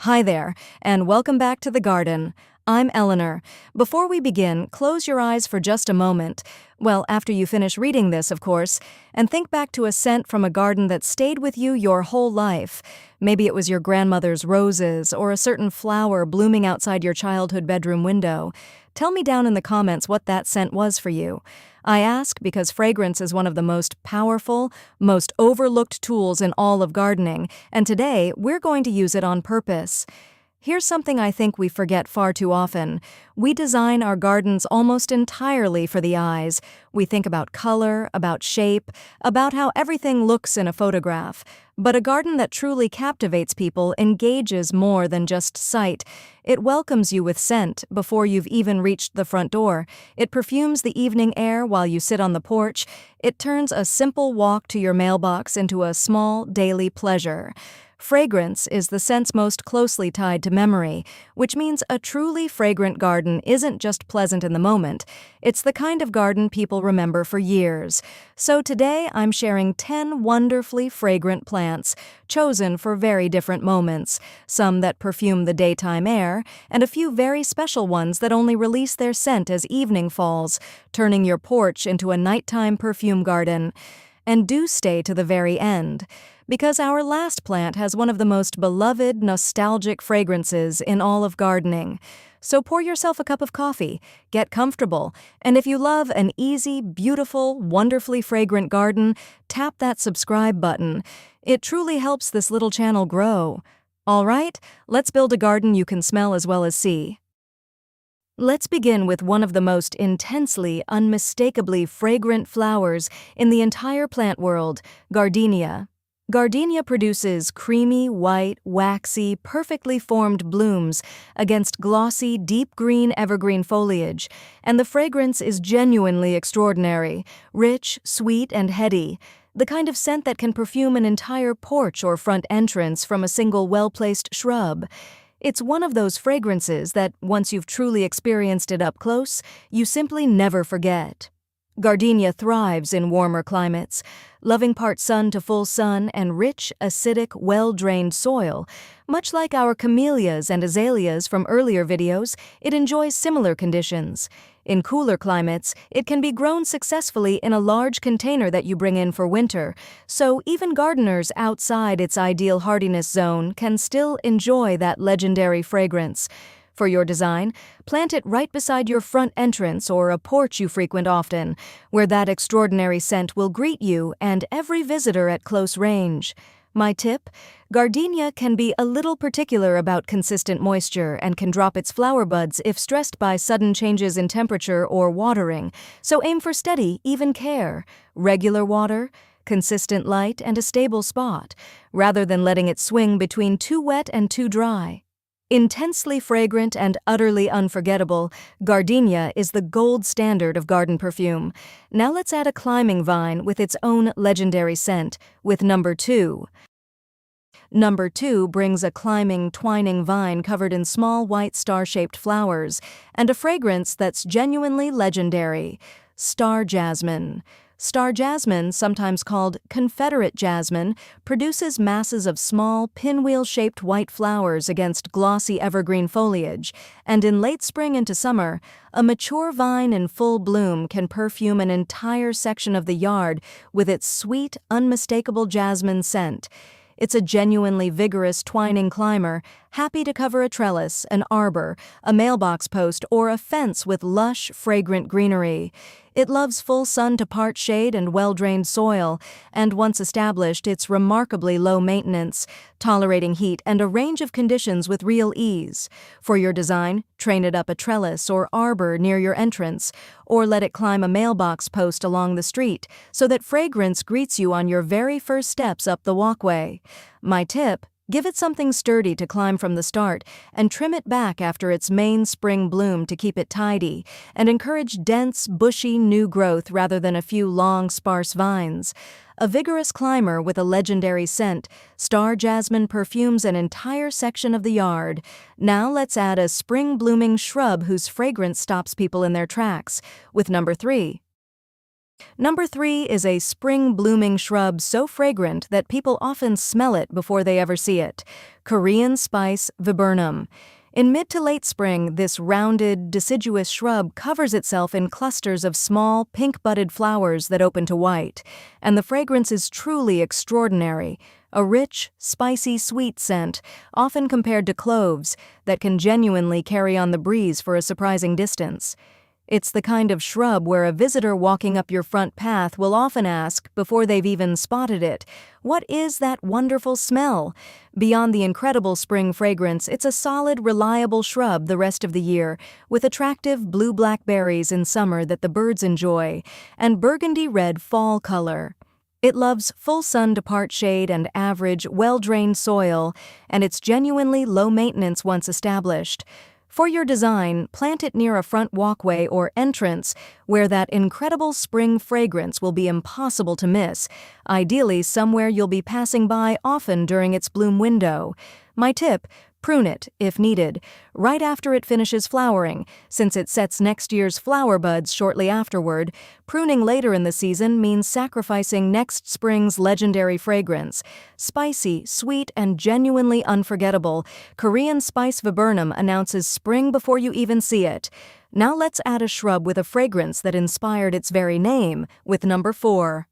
Hi there, and welcome back to the garden. I'm Eleanor. Before we begin, close your eyes for just a moment. Well, after you finish reading this, of course, and think back to a scent from a garden that stayed with you your whole life. Maybe it was your grandmother's roses or a certain flower blooming outside your childhood bedroom window. Tell me down in the comments what that scent was for you. I ask because fragrance is one of the most powerful, most overlooked tools in all of gardening, and today we're going to use it on purpose. Here's something I think we forget far too often. We design our gardens almost entirely for the eyes. We think about color, about shape, about how everything looks in a photograph. But a garden that truly captivates people engages more than just sight. It welcomes you with scent before you've even reached the front door. It perfumes the evening air while you sit on the porch. It turns a simple walk to your mailbox into a small daily pleasure. Fragrance is the scent's most closely tied to memory, which means a truly fragrant garden isn't just pleasant in the moment. It's the kind of garden people remember for years. So today I'm sharing 10 wonderfully fragrant plants, chosen for very different moments, some that perfume the daytime air, and a few very special ones that only release their scent as evening falls, turning your porch into a nighttime perfume garden. And do stay to the very end, because our last plant has one of the most beloved, nostalgic fragrances in all of gardening. So pour yourself a cup of coffee, get comfortable, and if you love an easy, beautiful, wonderfully fragrant garden, tap that subscribe button. It truly helps this little channel grow. All right, let's build a garden you can smell as well as see. Let's begin with one of the most intensely, unmistakably fragrant flowers in the entire plant world, Gardenia. Gardenia produces creamy, white, waxy, perfectly formed blooms against glossy, deep green evergreen foliage, and the fragrance is genuinely extraordinary, rich, sweet, and heady, the kind of scent that can perfume an entire porch or front entrance from a single well-placed shrub. It's one of those fragrances that, once you've truly experienced it up close, you simply never forget. Gardenia thrives in warmer climates, loving part sun to full sun and rich, acidic, well-drained soil. Much like our camellias and azaleas from earlier videos, it enjoys similar conditions. In cooler climates, it can be grown successfully in a large container that you bring in for winter, so even gardeners outside its ideal hardiness zone can still enjoy that legendary fragrance. For your design, plant it right beside your front entrance or a porch you frequent often, where that extraordinary scent will greet you and every visitor at close range. My tip: Gardenia can be a little particular about consistent moisture and can drop its flower buds if stressed by sudden changes in temperature or watering, so aim for steady, even care, regular water, consistent light, and a stable spot, rather than letting it swing between too wet and too dry. Intensely fragrant and utterly unforgettable, Gardenia is the gold standard of garden perfume. Now let's add a climbing vine with its own legendary scent, with number 2. Number 2 brings a climbing, twining vine covered in small white star-shaped flowers, and a fragrance that's genuinely legendary: Star Jasmine. Star jasmine, sometimes called Confederate jasmine, produces masses of small, pinwheel-shaped white flowers against glossy evergreen foliage, and in late spring into summer, a mature vine in full bloom can perfume an entire section of the yard with its sweet, unmistakable jasmine scent. It's a genuinely vigorous twining climber, happy to cover a trellis, an arbor, a mailbox post, or a fence with lush, fragrant greenery. It loves full sun to part shade and well-drained soil, and once established, it's remarkably low maintenance, tolerating heat and a range of conditions with real ease. For your design, train it up a trellis or arbor near your entrance, or let it climb a mailbox post along the street, so that fragrance greets you on your very first steps up the walkway. My tip: give it something sturdy to climb from the start, and trim it back after its main spring bloom to keep it tidy, and encourage dense, bushy, new growth rather than a few long, sparse vines. A vigorous climber with a legendary scent, Star Jasmine perfumes an entire section of the yard. Now let's add a spring-blooming shrub whose fragrance stops people in their tracks, with number 3. Number 3 is a spring-blooming shrub so fragrant that people often smell it before they ever see it. Korean spice Viburnum. In mid to late spring, this rounded, deciduous shrub covers itself in clusters of small, pink-budded flowers that open to white, and the fragrance is truly extraordinary. A rich, spicy, sweet scent, often compared to cloves, that can genuinely carry on the breeze for a surprising distance. It's the kind of shrub where a visitor walking up your front path will often ask, before they've even spotted it, "What is that wonderful smell?" Beyond the incredible spring fragrance, it's a solid, reliable shrub the rest of the year, with attractive blue-black berries in summer that the birds enjoy, and burgundy-red fall color. It loves full sun to part shade and average, well-drained soil, and it's genuinely low maintenance once established. For your design, plant it near a front walkway or entrance where that incredible spring fragrance will be impossible to miss, ideally somewhere you'll be passing by often during its bloom window. My tip: prune it, if needed, right after it finishes flowering, since it sets next year's flower buds shortly afterward. Pruning later in the season means sacrificing next spring's legendary fragrance. Spicy, sweet, and genuinely unforgettable, Korean spice Viburnum announces spring before you even see it. Now let's add a shrub with a fragrance that inspired its very name, with number 4.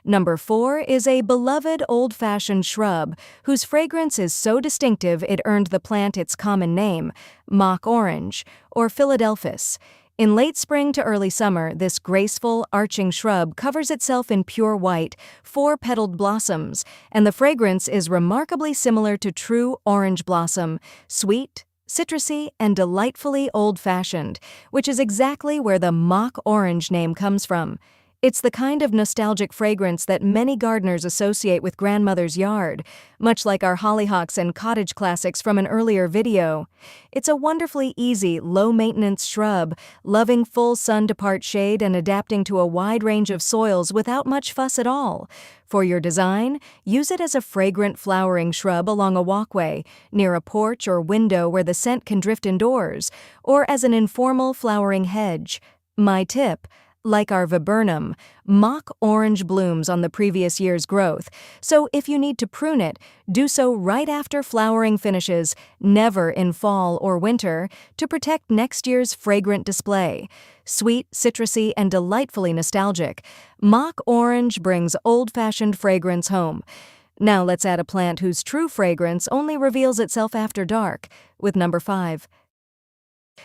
Number 4 is a beloved old-fashioned shrub whose fragrance is so distinctive it earned the plant its common name, mock orange, or Philadelphus. In late spring to early summer, this graceful, arching shrub covers itself in pure white, four-petaled blossoms, and the fragrance is remarkably similar to true orange blossom, sweet, citrusy, and delightfully old-fashioned, which is exactly where the mock orange name comes from. It's the kind of nostalgic fragrance that many gardeners associate with grandmother's yard, much like our hollyhocks and cottage classics from an earlier video. It's a wonderfully easy, low-maintenance shrub, loving full sun to part shade and adapting to a wide range of soils without much fuss at all. For your design, use it as a fragrant flowering shrub along a walkway, near a porch or window where the scent can drift indoors, or as an informal flowering hedge. My tip: like our viburnum, mock orange blooms on the previous year's growth, so if you need to prune it, do so right after flowering finishes, never in fall or winter, to protect next year's fragrant display. Sweet, citrusy, and delightfully nostalgic, mock orange brings old-fashioned fragrance home. Now let's add a plant whose true fragrance only reveals itself after dark, with number 5.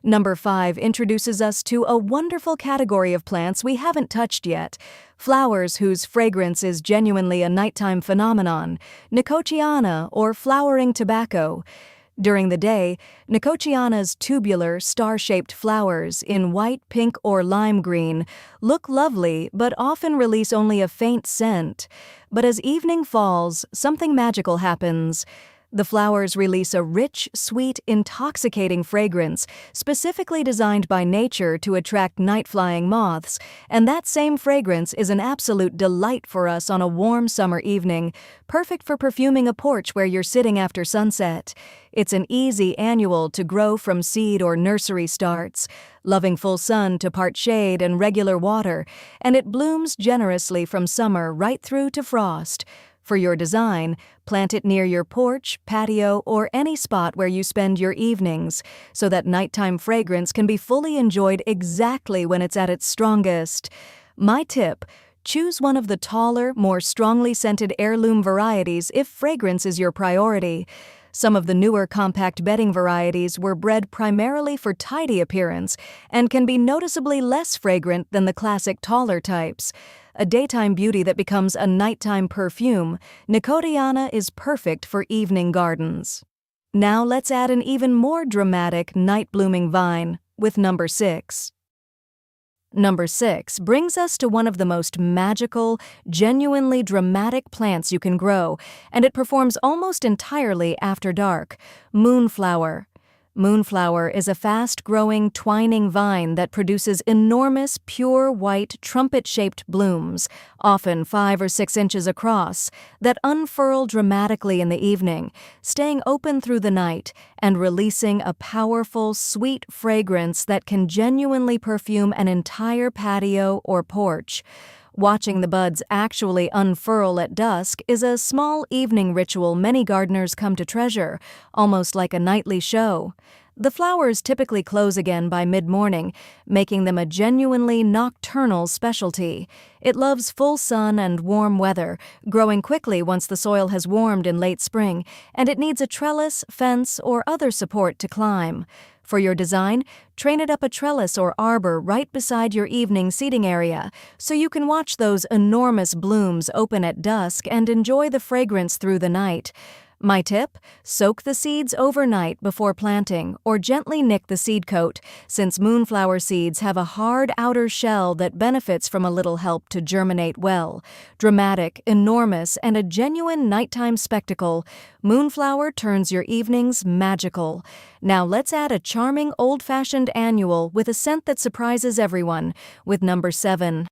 Number 5 introduces us to a wonderful category of plants we haven't touched yet. Flowers whose fragrance is genuinely a nighttime phenomenon. Nicotiana, or flowering tobacco. During the day, Nicotiana's tubular, star-shaped flowers in white, pink, or lime green look lovely but often release only a faint scent. But as evening falls, something magical happens. The flowers release a rich, sweet, intoxicating fragrance specifically designed by nature to attract night-flying moths, and that same fragrance is an absolute delight for us on a warm summer evening, perfect for perfuming a porch where you're sitting after sunset. It's an easy annual to grow from seed or nursery starts, loving full sun to part shade and regular water, and it blooms generously from summer right through to frost. For your design, plant it near your porch, patio, or any spot where you spend your evenings, so that nighttime fragrance can be fully enjoyed exactly when it's at its strongest. My tip: choose one of the taller, more strongly scented heirloom varieties if fragrance is your priority. Some of the newer compact bedding varieties were bred primarily for tidy appearance and can be noticeably less fragrant than the classic taller types. A daytime beauty that becomes a nighttime perfume, Nicotiana is perfect for evening gardens. Now let's add an even more dramatic night-blooming vine, with number 6. Number 6 brings us to one of the most magical, genuinely dramatic plants you can grow, and it performs almost entirely after dark: Moonflower. Moonflower is a fast-growing, twining vine that produces enormous, pure white, trumpet-shaped blooms, often 5 or 6 inches across, that unfurl dramatically in the evening, staying open through the night and releasing a powerful, sweet fragrance that can genuinely perfume an entire patio or porch. Watching the buds actually unfurl at dusk is a small evening ritual many gardeners come to treasure, almost like a nightly show. The flowers typically close again by mid-morning, making them a genuinely nocturnal specialty. It loves full sun and warm weather, growing quickly once the soil has warmed in late spring, and it needs a trellis, fence, or other support to climb. For your design, train it up a trellis or arbor right beside your evening seating area, so you can watch those enormous blooms open at dusk and enjoy the fragrance through the night. My tip: soak the seeds overnight before planting, or gently nick the seed coat, since moonflower seeds have a hard outer shell that benefits from a little help to germinate well. Dramatic, enormous, and a genuine nighttime spectacle, Moonflower turns your evenings magical. Now let's add a charming old-fashioned annual with a scent that surprises everyone, with number 7.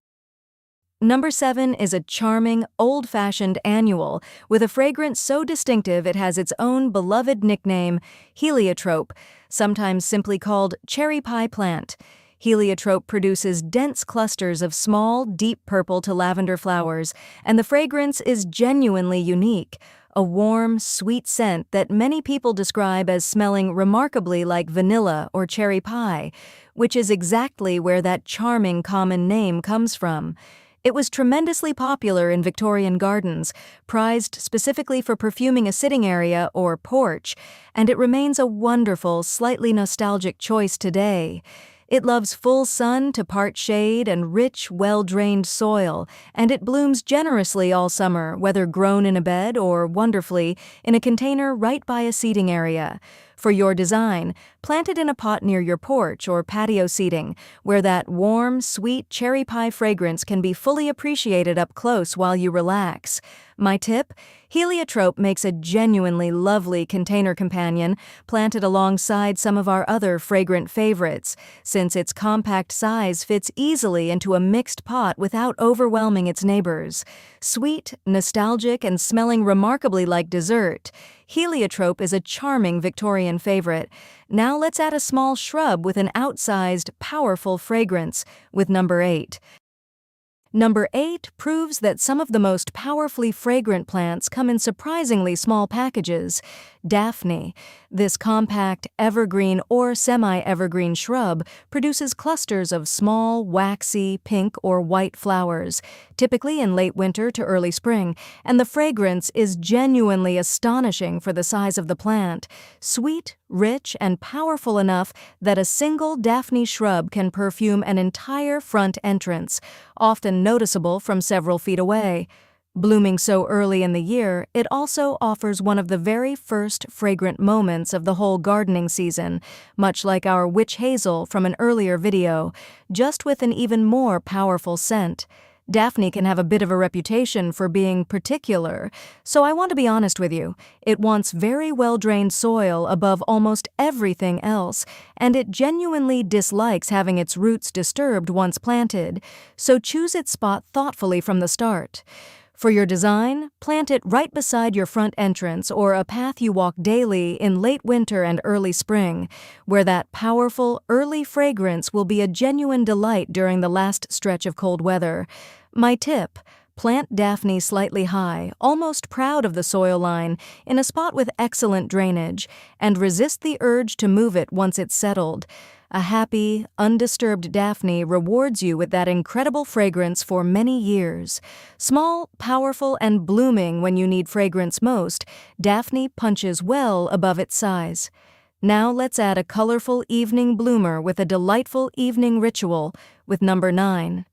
Number 7 is a charming, old-fashioned annual with a fragrance so distinctive it has its own beloved nickname, Heliotrope, sometimes simply called cherry pie plant. Heliotrope produces dense clusters of small, deep purple to lavender flowers, and the fragrance is genuinely unique, a warm, sweet scent that many people describe as smelling remarkably like vanilla or cherry pie, which is exactly where that charming common name comes from. It was tremendously popular in Victorian gardens, prized specifically for perfuming a sitting area or porch, and it remains a wonderful, slightly nostalgic choice today. It loves full sun to part shade and rich, well-drained soil, and it blooms generously all summer, whether grown in a bed or, wonderfully, in a container right by a seating area. For your design, plant it in a pot near your porch or patio seating, where that warm, sweet cherry pie fragrance can be fully appreciated up close while you relax. My tip: Heliotrope makes a genuinely lovely container companion, planted alongside some of our other fragrant favorites, since its compact size fits easily into a mixed pot without overwhelming its neighbors. Sweet, nostalgic, and smelling remarkably like dessert, Heliotrope is a charming Victorian favorite. Now let's add a small shrub with an outsized, powerful fragrance, with number 8. Number 8 proves that some of the most powerfully fragrant plants come in surprisingly small packages. Daphne. This compact, evergreen or semi-evergreen shrub produces clusters of small, waxy, pink or white flowers, typically in late winter to early spring, and the fragrance is genuinely astonishing for the size of the plant. Sweet, rich, and powerful enough that a single Daphne shrub can perfume an entire front entrance, often noticeable from several feet away. Blooming so early in the year, it also offers one of the very first fragrant moments of the whole gardening season, much like our witch hazel from an earlier video, just with an even more powerful scent. Daphne can have a bit of a reputation for being particular, so I want to be honest with you. It wants very well-drained soil above almost everything else, and it genuinely dislikes having its roots disturbed once planted, so choose its spot thoughtfully from the start. For your design, plant it right beside your front entrance or a path you walk daily in late winter and early spring, where that powerful, early fragrance will be a genuine delight during the last stretch of cold weather. My tip: plant Daphne slightly high, almost proud of the soil line, in a spot with excellent drainage, and resist the urge to move it once it's settled. A happy, undisturbed Daphne rewards you with that incredible fragrance for many years. Small, powerful, and blooming when you need fragrance most, Daphne punches well above its size. Now let's add a colorful evening bloomer with a delightful evening ritual, with number 9.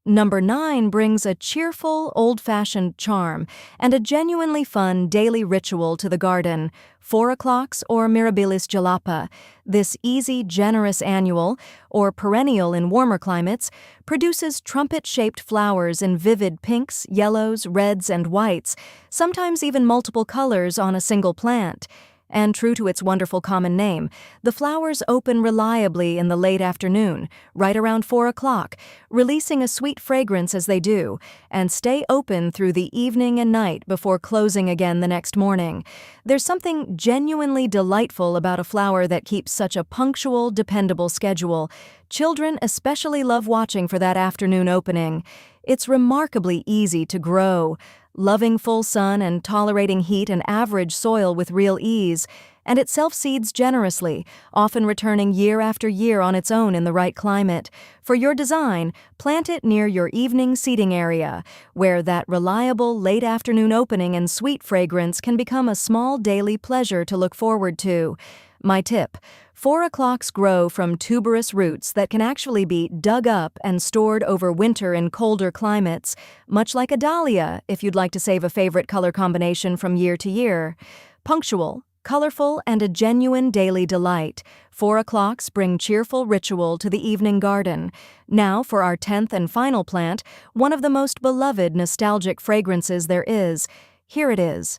Number 9 brings a cheerful, old-fashioned charm and a genuinely fun daily ritual to the garden: 4 o'clocks or Mirabilis jalapa. This easy, generous annual, or perennial in warmer climates, produces trumpet-shaped flowers in vivid pinks, yellows, reds, and whites, sometimes even multiple colors on a single plant. And true to its wonderful common name, the flowers open reliably in the late afternoon, right around 4 o'clock, releasing a sweet fragrance as they do, and stay open through the evening and night before closing again the next morning. There's something genuinely delightful about a flower that keeps such a punctual, dependable schedule. Children especially love watching for that afternoon opening. It's remarkably easy to grow, loving full sun and tolerating heat and average soil with real ease, and it self-seeds generously, often returning year after year on its own in the right climate. For your design, plant it near your evening seating area, where that reliable late afternoon opening and sweet fragrance can become a small daily pleasure to look forward to. My tip: 4 o'clocks grow from tuberous roots that can actually be dug up and stored over winter in colder climates, much like a dahlia if you'd like to save a favorite color combination from year to year. Punctual, colorful, and a genuine daily delight, 4 o'clocks bring cheerful ritual to the evening garden. Now for our 10th and final plant, one of the most beloved nostalgic fragrances there is. Here it is.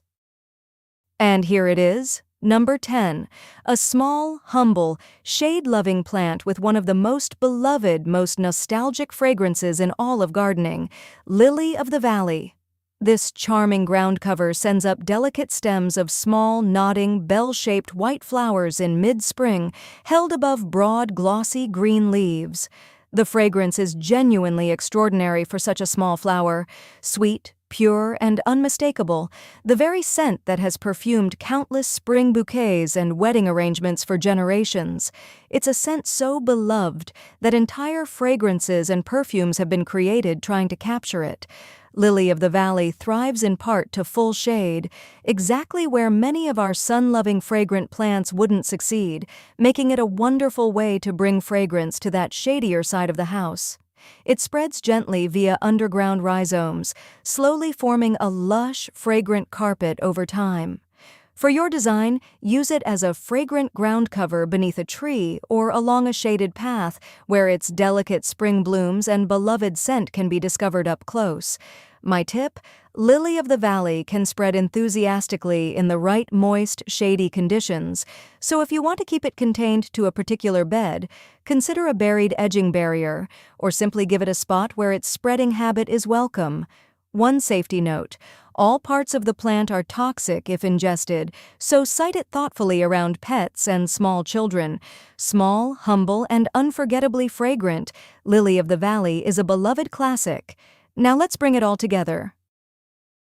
And here it is. Number 10, a small, humble, shade-loving plant with one of the most beloved, most nostalgic fragrances in all of gardening, Lily of the Valley. This charming ground cover sends up delicate stems of small, nodding, bell-shaped white flowers in mid-spring, held above broad, glossy green leaves. The fragrance is genuinely extraordinary for such a small flower, sweet, pure, and unmistakable, the very scent that has perfumed countless spring bouquets and wedding arrangements for generations. It's a scent so beloved that entire fragrances and perfumes have been created trying to capture it. Lily of the Valley thrives in part to full shade, exactly where many of our sun-loving fragrant plants wouldn't succeed, making it a wonderful way to bring fragrance to that shadier side of the house. It spreads gently via underground rhizomes, slowly forming a lush, fragrant carpet over time. For your design, use it as a fragrant ground cover beneath a tree or along a shaded path where its delicate spring blooms and beloved scent can be discovered up close. My tip: Lily of the Valley can spread enthusiastically in the right moist, shady conditions, so if you want to keep it contained to a particular bed, consider a buried edging barrier, or simply give it a spot where its spreading habit is welcome. One safety note: all parts of the plant are toxic if ingested, so site it thoughtfully around pets and small children. Small, humble, and unforgettably fragrant, Lily of the Valley is a beloved classic. Now let's bring it all together.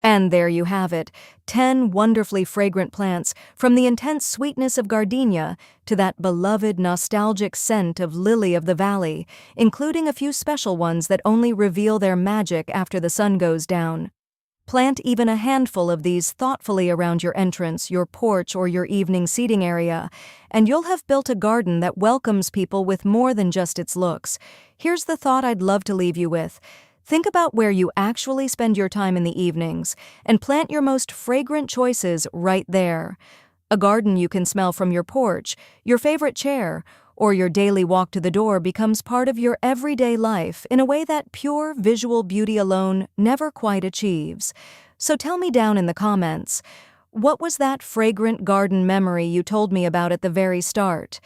And there you have it, 10 wonderfully fragrant plants, from the intense sweetness of Gardenia to that beloved nostalgic scent of Lily of the Valley, including a few special ones that only reveal their magic after the sun goes down. Plant even a handful of these thoughtfully around your entrance, your porch, or your evening seating area, and you'll have built a garden that welcomes people with more than just its looks. Here's the thought I'd love to leave you with. Think about where you actually spend your time in the evenings, and plant your most fragrant choices right there. A garden you can smell from your porch, your favorite chair, or your daily walk to the door becomes part of your everyday life in a way that pure visual beauty alone never quite achieves. So tell me down in the comments, what was that fragrant garden memory you told me about at the very start?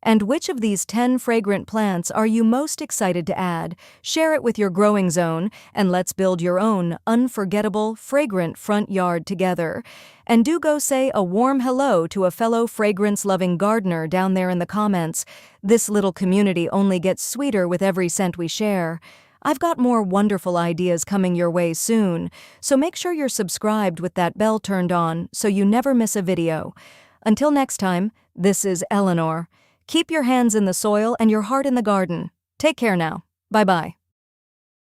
And which of these 10 fragrant plants are you most excited to add? Share it with your growing zone, and let's build your own unforgettable, fragrant front yard together. And do go say a warm hello to a fellow fragrance-loving gardener down there in the comments. This little community only gets sweeter with every scent we share. I've got more wonderful ideas coming your way soon, so make sure you're subscribed with that bell turned on so you never miss a video. Until next time, this is Eleanor. Keep your hands in the soil and your heart in the garden. Take care now. Bye-bye.